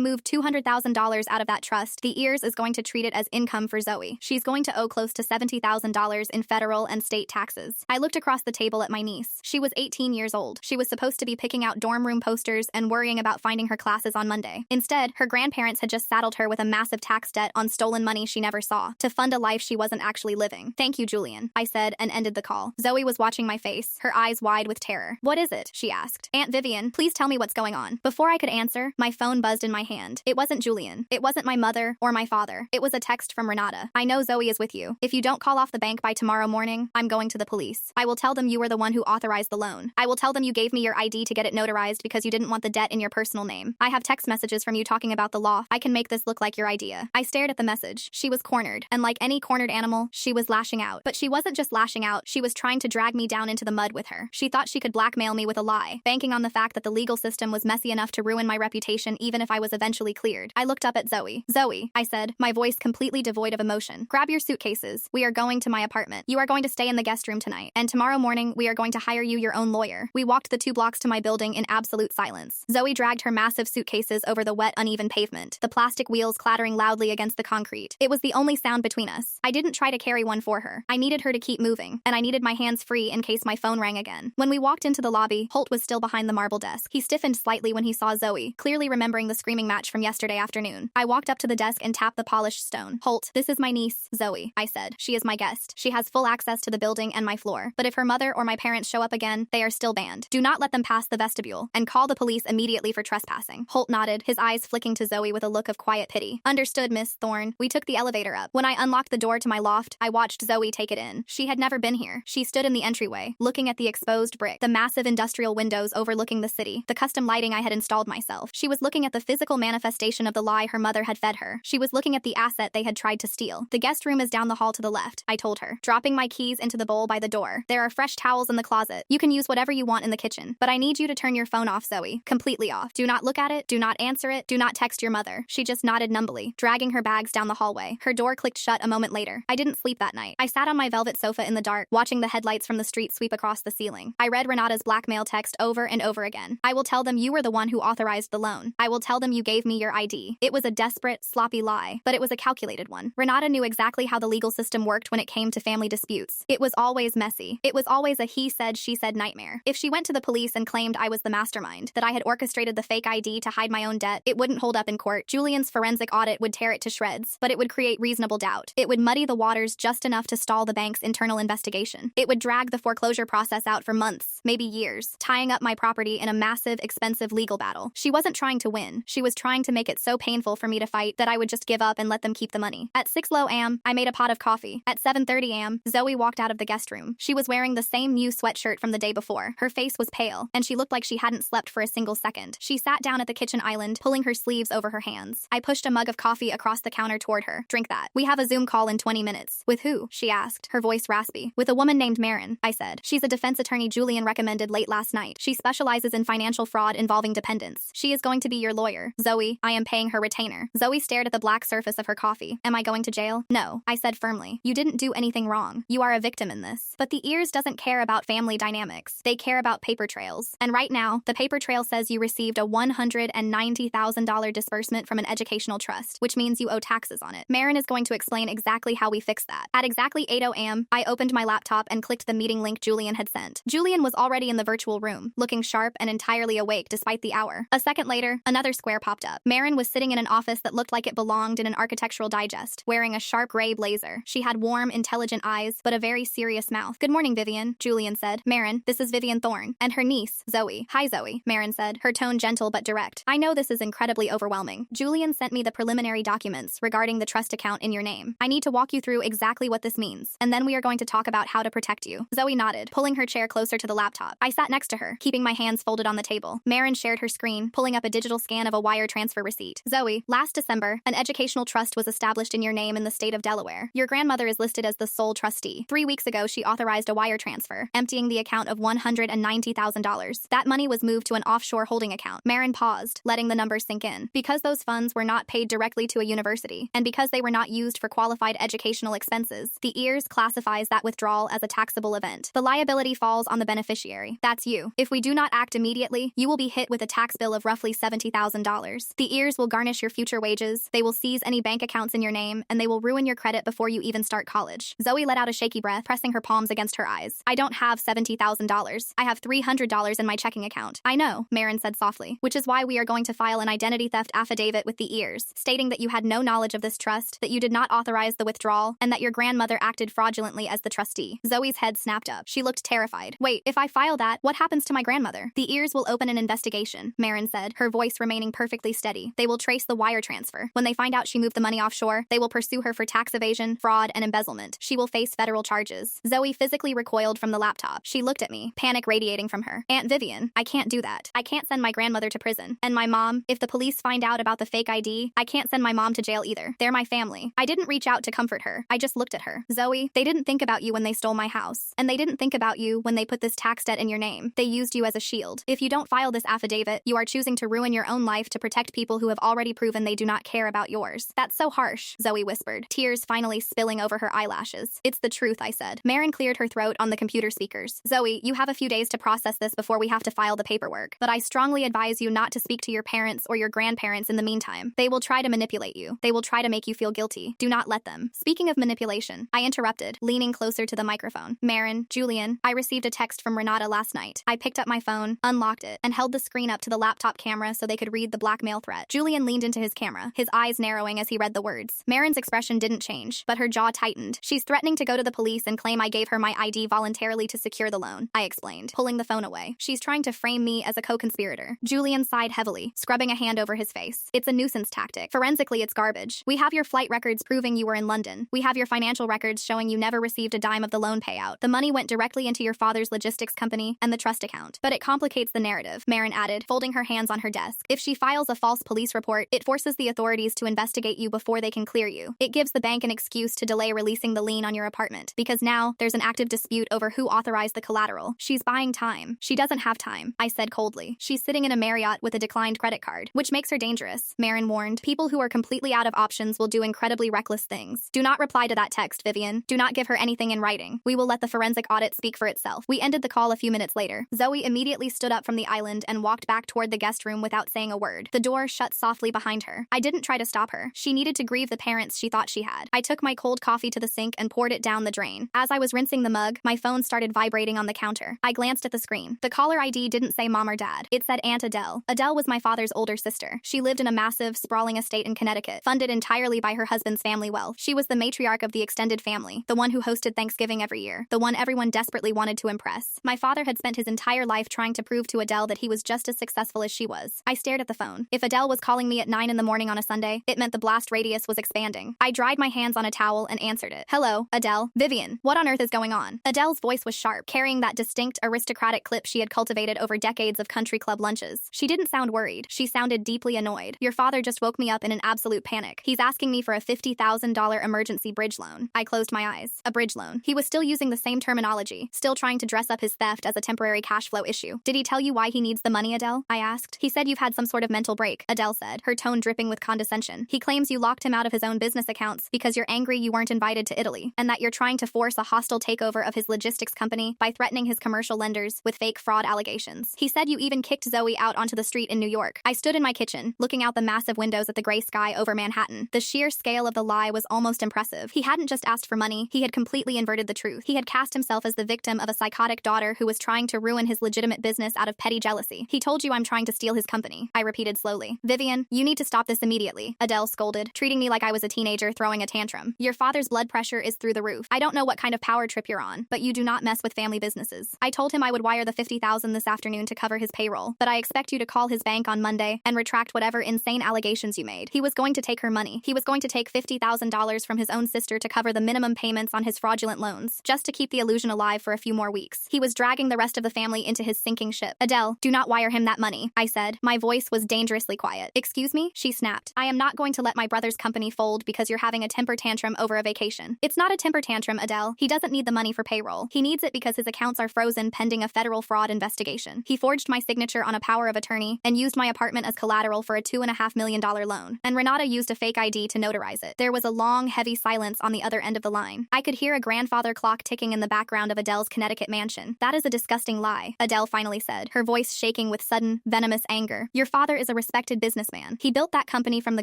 move $200,000 out of that trust, the EARS is going to treat it as income for Zoe. She's going to owe close to $70,000 in federal and state taxes. I looked across the table at my niece. She was 18 years old. She was supposed to be picking out dorm room posters and worrying about finding her classes on Monday. Instead, her grandparents had just saddled her with a massive tax debt on stolen money she never saw to fund a life she wasn't actually living. Thank you, Julian, I said and ended the call. Zoe was watching my face, her eyes wide with terror. What is it? She asked. Aunt Vivian, please tell me what's going on. Before I could answer, my phone buzzed in my hand. It wasn't Julian. It wasn't my mother or my father. It was a text from Renata. I know Zoe is with you. If you don't call off the bank by tomorrow morning, I'm going to the police. I will tell them you were the one who authorized the loan. I will tell them you gave me your ID to get it notarized because you didn't want the debt in your personal name. I have text messages from you talking about the law. I can make this look like your idea. I stared at the message. She was cornered, and like any cornered animal, she was lashing out. But she wasn't just lashing out, she was trying to drag me down into the mud with her. She thought she could blackmail me with a lie, banking on the fact that the legal system was messy enough to ruin my reputation even if I was eventually cleared. I looked up at Zoe. Zoe, I said, my voice completely devoid of emotion. Grab your suitcases. We are going to my apartment. You are going to stay in the guest room tonight, and tomorrow morning we are going to hire you your own lawyer. We walked the 2 blocks to my building in absolute silence. Zoe dragged her massive suitcases over the wet, uneven pavement, the plastic wheels clattering loudly against the concrete. It was the only sound between us. I didn't try to carry one for her. I needed her to keep moving, and I needed my hands free in case my phone rang again. When we walked into the lobby, Holt was still behind the marble desk. He stiffened slightly when he saw Zoe, clearly remembering the screaming match from yesterday afternoon. I walked up to the desk and tapped the polished stone. Holt, this is my niece, Zoe, I said. She is my guest. She has full access to the building and my floor. But if her mother or my parents show up again, they are still banned. Do not let them pass the vestibule, and call the police immediately for trespassing. Holt nodded, his eyes flicking to Zoe with a look of quiet pity. Understood, Miss Thorne. We took the elevator up. When I unlocked the door to my loft, I watched Zoe take it in. She had never been here. She stood in the entryway, looking at the exposed brick, the massive industrial windows overlooking the city, the custom lighting I had installed myself. She was looking at the physical manifestation of the lie her mother had fed her. She was looking at the asset they had tried to steal. The guest room is down the hall to the left, I told her, dropping my keys into the bowl by the door. There are fresh towels in the closet. You can use whatever you want in the kitchen, but I need you to turn your phone off, Zoe. Completely off. Do not look at it. Do not answer it. Do not text your mother. She just nodded numbly, dragging her bags down the hallway. Her door clicked shut a moment later. I didn't sleep that night. I sat on my velvet sofa in the dark, watching the headlights from the street sweep across the ceiling. I read Renata's blackmail text over and over again. I will tell them you were the one who authorized the loan. I will tell them you gave me your ID. It was a desperate, sloppy lie, but it was a calculated one. Renata knew exactly how the legal system worked when it came to family disputes. It was always messy. It was always a he said, she said nightmare. If she went to the police and claimed I was the mastermind, that I had orchestrated the fake ID to hide my own debt, it wouldn't hold up in court. Julian's forensic audit would tear it to shreds, but it would create reasonable doubt. It would muddy the waters just enough to stall the bank's internal investigation. It would drag the foreclosure process out for months, maybe years, tying up my property in a massive, expensive legal battle. She wasn't trying to win. She was trying to make it so painful for me to fight that I would just give up and let them keep the money. At 6 a.m., I made a pot of coffee. At 7:30 a.m., Zoe walked out of the guest room. She was wearing the same new sweatshirt from the day before. Her face was pale, and she looked like she hadn't slept for a single second. She sat down at the kitchen island, pulling her sleeves over her hands. I pushed a mug of coffee across the counter toward her. Drink that. We have a Zoom call in 20 minutes. With who? She asked, her voice raspy. With a woman named Marin, I said. She's a defense attorney Julian recommended late last night. She specializes in financial fraud involving dependents. She is going to be your lawyer. Zoe, I am paying her retainer. Zoe stared at the black surface of her coffee. Am I going to jail? No, I said firmly. You didn't do anything wrong. You are a victim in this. But the EARS doesn't care about family dynamics. They care about paper trails. And right now, the paper trail says you received a $190,000 disbursement from an educational trust, which means you owe taxes on it. Marin is going to explain exactly how we fix that. At exactly 8 a.m., I opened my laptop and clicked the meeting link Julian had sent. Julian was already in the virtual room, looking sharp and entirely awake despite the hour. A second later, another square popped up. Marin was sitting in an office that looked like it belonged in an architectural digest, wearing a sharp gray blazer. She had warm, intelligent eyes, but a very serious mouth. Good morning, Vivian, Julian said. Marin, this is Vivian Thorne, and her niece, Zoe. Hi, Zoe, Marin said, her tone gentle but direct. I know this is incredibly overwhelming. Julian sent me the preliminary documents regarding the trust account in your name. I need to walk you through exactly what this means, and then we are going to talk about how to protect you. Zoe nodded, pulling her chair closer to the laptop. I sat next to her, keeping my hands folded on the table. Marin shared her screen, pulling up a digital scan of a wire transfer receipt. Zoe, last December, an educational trust was established in your name in the state of Delaware. Your grandmother is listed as the sole trustee. 3 weeks ago, she authorized a wire transfer, emptying the account of $190,000. That money was moved to an offshore holding account. Marin paused, letting the numbers sink in. Because those funds were not paid directly to a university, and because they were not used for qualified educational expenses, the EARS classifies that withdrawal as a taxable event. The liability falls on the beneficiary. That's That's you. If we do not act immediately, you will be hit with a tax bill of roughly $70,000. The ears will garnish your future wages, they will seize any bank accounts in your name, and they will ruin your credit before you even start college. Zoe let out a shaky breath, pressing her palms against her eyes. I don't have $70,000. I have $300 in my checking account. I know, Marin said softly, which is why we are going to file an identity theft affidavit with the ears, stating that you had no knowledge of this trust, that you did not authorize the withdrawal, and that your grandmother acted fraudulently as the trustee. Zoe's head snapped up. She looked terrified. Wait, if I file that, what happens to my grandmother? The ears will open an investigation, Marin said, her voice remaining perfectly steady. They will trace the wire transfer. When they find out she moved the money offshore, they will pursue her for tax evasion, fraud, and embezzlement. She will face federal charges. Zoe physically recoiled from the laptop. She looked at me, panic radiating from her. Aunt Vivian, I can't do that. I can't send my grandmother to prison. And my mom, if the police find out about the fake ID, I can't send my mom to jail either. They're my family. I didn't reach out to comfort her. I just looked at her. Zoe, they didn't think about you when they stole my house. And they didn't think about you when they put this tax debt in your name. They used you as a shield. If you don't file this affidavit, you are choosing to ruin your own life to protect people who have already proven they do not care about yours. That's so harsh, Zoe whispered, tears finally spilling over her eyelashes. It's the truth, I said. Marin cleared her throat on the computer speakers. Zoe, you have a few days to process this before we have to file the paperwork. But I strongly advise you not to speak to your parents or your grandparents in the meantime. They will try to manipulate you. They will try to make you feel guilty. Do not let them. Speaking of manipulation, I interrupted, leaning closer to the microphone. Marin, Julian, I received a text from Renata last night. I picked up my phone, unlocked it, and held the screen up to the laptop camera so they could read the blackmail threat. Julian leaned into his camera, his eyes narrowing as he read the words. Marin's expression didn't change, but her jaw tightened. She's threatening to go to the police and claim I gave her my ID voluntarily to secure the loan, I explained, pulling the phone away. She's trying to frame me as a co-conspirator. Julian sighed heavily, scrubbing a hand over his face. It's a nuisance tactic. Forensically, it's garbage. We have your flight records proving you were in London. We have your financial records showing you never received a dime of the loan payout. The money went directly into your father's logistics company and the trust account. But it complicates the narrative, Marin added, folding her hands on her desk. If she files a false police report, it forces the authorities to investigate you before they can clear you. It gives the bank an excuse to delay releasing the lien on your apartment, because now there's an active dispute over who authorized the collateral. She's buying time. She doesn't have time, I said coldly. She's sitting in a Marriott with a declined credit card, which makes her dangerous, Marin warned. People who are completely out of options will do incredibly reckless things. Do not reply to that text, Vivian. Do not give her anything in writing. We will let the forensic audit speak for itself. We ended the call a few minutes later. Zoe immediately stood up from the island and walked back toward the guest room without saying a word. The door shut softly behind her. I didn't try to stop her. She needed to grieve the parents she thought she had. I took my cold coffee to the sink and poured it down the drain. As I was rinsing the mug, my phone started vibrating on the counter. I glanced at the screen. The caller ID didn't say Mom or Dad. It said Aunt Adele. Adele was my father's older sister. She lived in a massive, sprawling estate in Connecticut, funded entirely by her husband's family wealth. She was the matriarch of the extended family, the one who hosted Thanksgiving every year, the one everyone desperately wanted to impress. My father had spent his entire life trying to prove to Adele that he was just as successful as she was. I stared at the phone. If Adele was calling me at 9 in the morning on a Sunday, it meant the blast radius was expanding. I dried my hands on a towel and answered it. Hello, Adele. Vivian, what on earth is going on? Adele's voice was sharp, carrying that distinct aristocratic clip she had cultivated over decades of country club lunches. She didn't sound worried. She sounded deeply annoyed. Your father just woke me up in an absolute panic. He's asking me for a $50,000 emergency bridge loan. I closed my eyes. A bridge loan. He was still using the same terminology, still trying to dress up his theft as a temporary cash flow issue. Did he tell you why he needs the money, Adele? I asked. He said you've had some sort of mental break, Adele said, her tone dripping with condescension. He claims you locked him out of his own business accounts because you're angry you weren't invited to Italy, and that you're trying to force a hostile takeover of his logistics company by threatening his commercial lenders with fake fraud allegations. He said you even kicked Zoe out onto the street in New York. I stood in my kitchen, looking out the massive windows at the gray sky over Manhattan. The sheer scale of the lie was almost impressive. He hadn't just asked for money, he had completely inverted the truth. He had cast himself as the victim of a psychotic daughter who was trying to ruin his legitimate business out of petty jealousy. He told you I'm trying to steal his company, I repeated slowly. Vivian, you need to stop this immediately, Adele scolded, treating me like I was a teenager throwing a tantrum. Your father's blood pressure is through the roof. I don't know what kind of power trip you're on, but you do not mess with family businesses. I told him I would wire the $50,000 this afternoon to cover his payroll, but I expect you to call his bank on Monday and retract whatever insane allegations you made. He was going to take her money. He was going to take $50,000 from his own sister to cover the minimum payments on his fraudulent loans, just to keep the illusion alive for a few more weeks. He was dragging the rest of the family into his sinking ship. Adele, do not wire him that money, I said. My voice was dangerously quiet. Excuse me? She snapped. I am not going to let my brother's company fold because you're having a temper tantrum over a vacation. It's not a temper tantrum, Adele. He doesn't need the money for payroll. He needs it because his accounts are frozen pending a federal fraud investigation. He forged my signature on a power of attorney and used my apartment as collateral for a $2.5 million loan. And Renata used a fake ID to notarize it. There was a long, heavy silence on the other end of the line. I could hear a grandfather clock ticking in the background of Adele's Connecticut mansion. That is a disgusting disgusting lie, Adele finally said, her voice shaking with sudden, venomous anger. Your father is a respected businessman. He built that company from the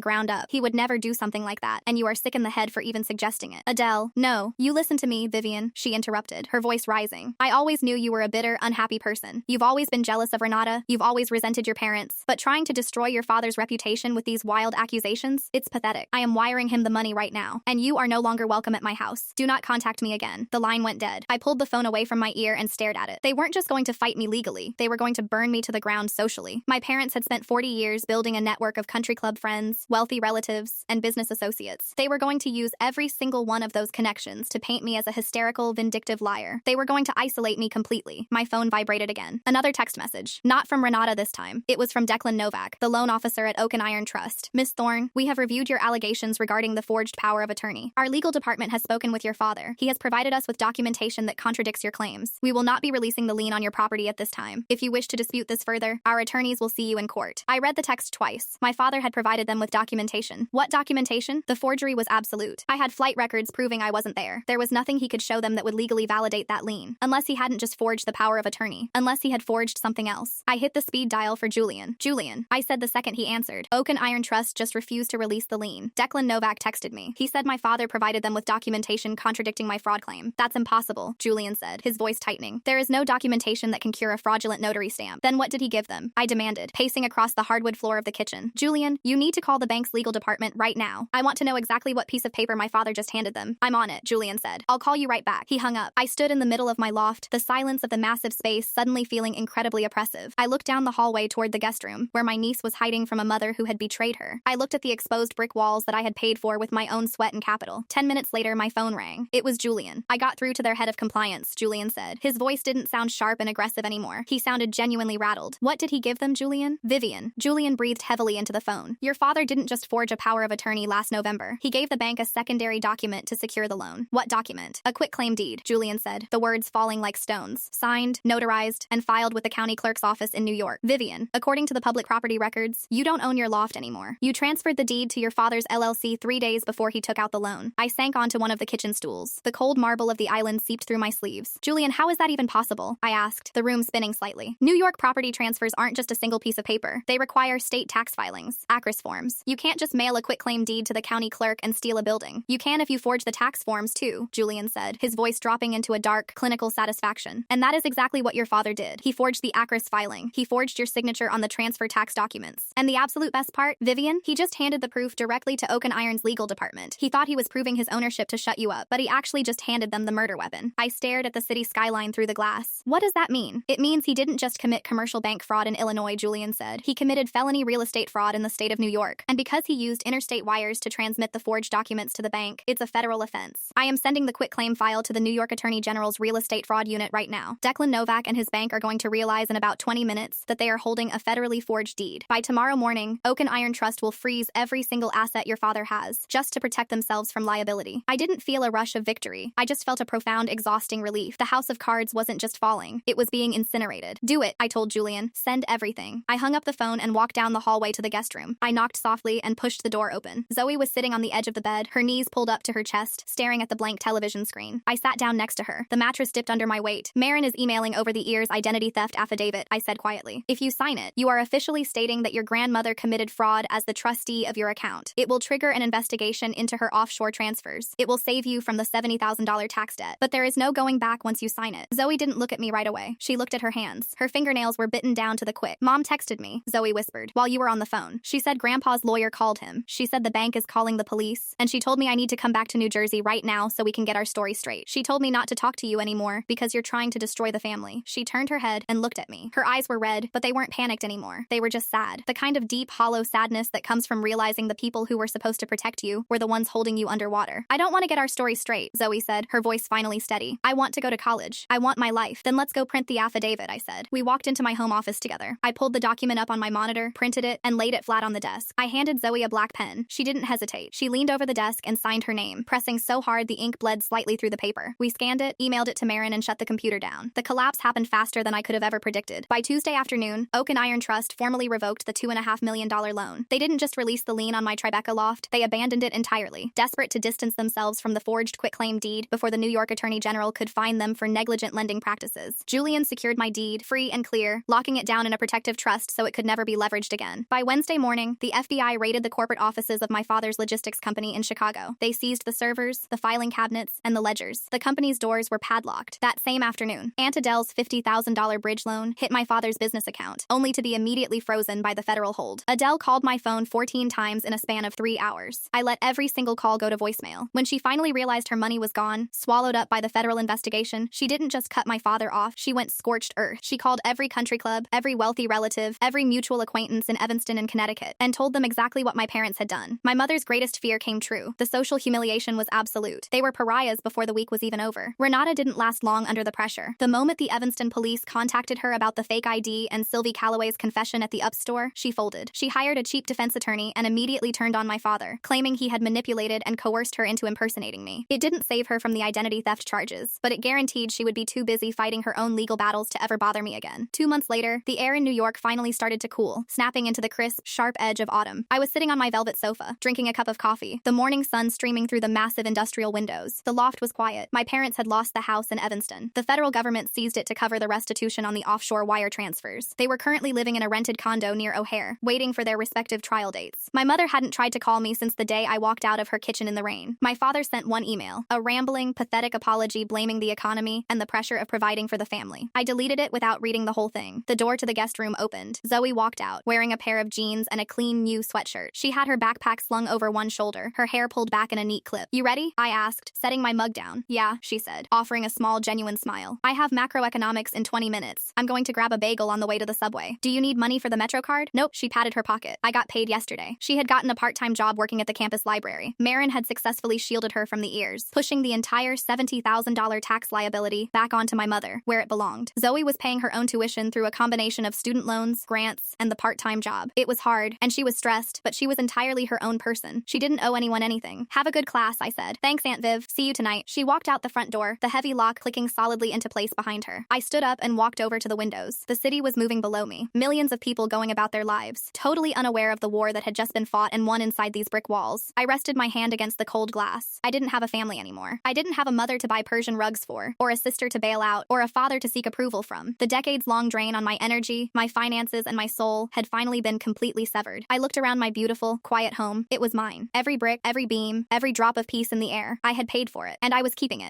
ground up. He would never do something like that, and you are sick in the head for even suggesting it. Adele, no, you listen to me, Vivian, she interrupted, her voice rising. I always knew you were a bitter, unhappy person. You've always been jealous of Renata, you've always resented your parents, but trying to destroy your father's reputation with these wild accusations, it's pathetic. I am wiring him the money right now, and you are no longer welcome at my house. Do not contact me again. The line went dead. I pulled the phone away from my ear and stared at it. They weren't just going to fight me legally, they were going to burn me to the ground socially. My parents had spent 40 years building a network of country club friends, wealthy relatives, and business associates. They were going to use every single one of those connections to paint me as a hysterical, vindictive liar. They were going to isolate me completely. My phone vibrated again. Another text message. Not from Renata this time. It was from Declan Novak, the loan officer at Oak and Iron Trust. Miss Thorne, we have reviewed your allegations regarding the forged power of attorney. Our legal department has spoken with your father. He has provided us with documentation that contradicts your claims. We will not be releasing the lien on your property at this time. If you wish to dispute this further, our attorneys will see you in court. I read the text twice. My father had provided them with documentation. What documentation? The forgery was absolute. I had flight records proving I wasn't there. There was nothing he could show them that would legally validate that lien. Unless he hadn't just forged the power of attorney. Unless he had forged something else. I hit the speed dial for Julian. Julian, I said the second he answered. Oak and Iron Trust just refused to release the lien. Declan Novak texted me. He said my father provided them with documentation contradicting my fraud claim. That's impossible, Julian said, his voice tightening. There is no documentation that can cure a fraudulent notary stamp. Then what did he give them? I demanded, pacing across the hardwood floor of the kitchen. Julian, you need to call the bank's legal department right now. I want to know exactly what piece of paper my father just handed them. I'm on it, Julian said. I'll call you right back. He hung up. I stood in the middle of my loft, the silence of the massive space suddenly feeling incredibly oppressive. I looked down the hallway toward the guest room, where my niece was hiding from a mother who had betrayed her. I looked at the exposed brick walls that I had paid for with my own sweat and capital. 10 minutes later, my phone rang. It was Julian. I got through to their head of compliance, Julian said. His voice didn't sound sharp and aggressive anymore. He sounded genuinely rattled. What did he give them, Julian? Vivian. Julian breathed heavily into the phone. Your father didn't just forge a power of attorney last November. He gave the bank a secondary document to secure the loan. What document? A quitclaim deed, Julian said, the words falling like stones. Signed, notarized, and filed with the county clerk's office in New York. Vivian, according to the public property records, you don't own your loft anymore. You transferred the deed to your father's LLC 3 days before he took out the loan. I sank onto one of the kitchen stools. The cold marble of the island seeped through my sleeves. Julian, how is that even possible? I asked, the room spinning slightly. New York property transfers aren't just a single piece of paper. They require state tax filings, ACRIS forms. You can't just mail a quitclaim deed to the county clerk and steal a building. You can if you forge the tax forms too, Julian said, his voice dropping into a dark, clinical satisfaction. And that is exactly what your father did. He forged the ACRIS filing. He forged your signature on the transfer tax documents. And the absolute best part, Vivian, he just handed the proof directly to Oak and Iron's legal department. He thought he was proving his ownership to shut you up, but he actually just handed them the murder weapon. I stared at the city skyline through the glass. What does that mean? It means he didn't just commit commercial bank fraud in Illinois, Julian said. He committed felony real estate fraud in the state of New York. And because he used interstate wires to transmit the forged documents to the bank, it's a federal offense. I am sending the quitclaim file to the New York Attorney General's real estate fraud unit right now. Declan Novak and his bank are going to realize in about 20 minutes that they are holding a federally forged deed. By tomorrow morning, Oak and Iron Trust will freeze every single asset your father has, just to protect themselves from liability. I didn't feel a rush of victory. I just felt a profound, exhausting relief. The house of cards wasn't just falling. It was being incinerated. Do it, I told Julian. Send everything. I hung up the phone and walked down the hallway to the guest room. I knocked softly and pushed the door open. Zoe was sitting on the edge of the bed, her knees pulled up to her chest, staring at the blank television screen. I sat down next to her. The mattress dipped under my weight. Marin is emailing over the ears identity theft affidavit, I said quietly. If you sign it, you are officially stating that your grandmother committed fraud as the trustee of your account. It will trigger an investigation into her offshore transfers. It will save you from the $70,000 tax debt. But there is no going back once you sign it. Zoe didn't look at me right away. She looked at her hands. Her fingernails were bitten down to the quick. Mom texted me, Zoe whispered, while you were on the phone. She said Grandpa's lawyer called him. She said the bank is calling the police. And she told me I need to come back to New Jersey right now so we can get our story straight. She told me not to talk to you anymore because you're trying to destroy the family. She turned her head and looked at me. Her eyes were red, but they weren't panicked anymore. They were just sad. The kind of deep, hollow sadness that comes from realizing the people who were supposed to protect you were the ones holding you underwater. I don't want to get our story straight, Zoe said, her voice finally steady. I want to go to college. I want my life. Then let's go print the affidavit, I said. We walked into my home office together. I pulled the document up on my monitor, printed it, and laid it flat on the desk. I handed Zoe a black pen. She didn't hesitate. She leaned over the desk and signed her name, pressing so hard the ink bled slightly through the paper. We scanned it, emailed it to Marin, and shut the computer down. The collapse happened faster than I could have ever predicted. By Tuesday afternoon, Oak and Iron Trust formally revoked the $2.5 million loan. They didn't just release the lien on my Tribeca loft, they abandoned it entirely, desperate to distance themselves from the forged quitclaim deed before the New York Attorney General could fine them for negligent lending practices. funds. Julian secured my deed, free and clear, locking it down in a protective trust so it could never be leveraged again. By Wednesday morning, the FBI raided the corporate offices of my father's logistics company in Chicago. They seized the servers, the filing cabinets, and the ledgers. The company's doors were padlocked. That same afternoon, Aunt Adele's $50,000 bridge loan hit my father's business account, only to be immediately frozen by the federal hold. Adele called my phone 14 times in a span of 3 hours. I let every single call go to voicemail. When she finally realized her money was gone, swallowed up by the federal investigation, she didn't just cut my father off, she went scorched earth. She called every country club, every wealthy relative, every mutual acquaintance in Evanston and Connecticut, and told them exactly what my parents had done. My mother's greatest fear came true. The social humiliation was absolute. They were pariahs before the week was even over. Renata didn't last long under the pressure. The moment the Evanston police contacted her about the fake ID and Sylvie Calloway's confession at the UP store, she folded. She hired a cheap defense attorney and immediately turned on my father, claiming he had manipulated and coerced her into impersonating me. It didn't save her from the identity theft charges, but it guaranteed she would be too busy fighting her own legal battles to ever bother me again. 2 months later, the air in New York finally started to cool, snapping into the crisp, sharp edge of autumn. I was sitting on my velvet sofa, drinking a cup of coffee, the morning sun streaming through the massive industrial windows. The loft was quiet. My parents had lost the house in Evanston. The federal government seized it to cover the restitution on the offshore wire transfers. They were currently living in a rented condo near O'Hare, waiting for their respective trial dates. My mother hadn't tried to call me since the day I walked out of her kitchen in the rain. My father sent one email, a rambling, pathetic apology blaming the economy and the pressure of providing for the family. I deleted it without reading the whole thing. The door to the guest room opened. Zoe walked out, wearing a pair of jeans and a clean new sweatshirt. She had her backpack slung over one shoulder, her hair pulled back in a neat clip. "You ready?" I asked, setting my mug down. "Yeah," she said, offering a small, genuine smile. "I have macroeconomics in 20 minutes. I'm going to grab a bagel on the way to the subway. Do you need money for the Metro card?" "Nope," she patted her pocket. "I got paid yesterday." She had gotten a part-time job working at the campus library. Marin had successfully shielded her from the ears, pushing the entire $70,000 tax liability back onto my mother, where it belonged. Zoe was paying her own tuition through a combination of student loans, grants, and the part-time job. It was hard, and she was stressed, but she was entirely her own person. She didn't owe anyone anything. "Have a good class," I said. "Thanks, Aunt Viv. See you tonight." She walked out the front door, the heavy lock clicking solidly into place behind her. I stood up and walked over to the windows. The city was moving below me. Millions of people going about their lives, totally unaware of the war that had just been fought and won inside these brick walls. I rested my hand against the cold glass. I didn't have a family anymore. I didn't have a mother to buy Persian rugs for, or a sister to bail out, or a father to seek approval from. The decades-long drain on my energy, my finances, and my soul had finally been completely severed. I looked around my beautiful, quiet home. It was mine. Every brick, every beam, every drop of peace in the air. I had paid for it, and I was keeping it.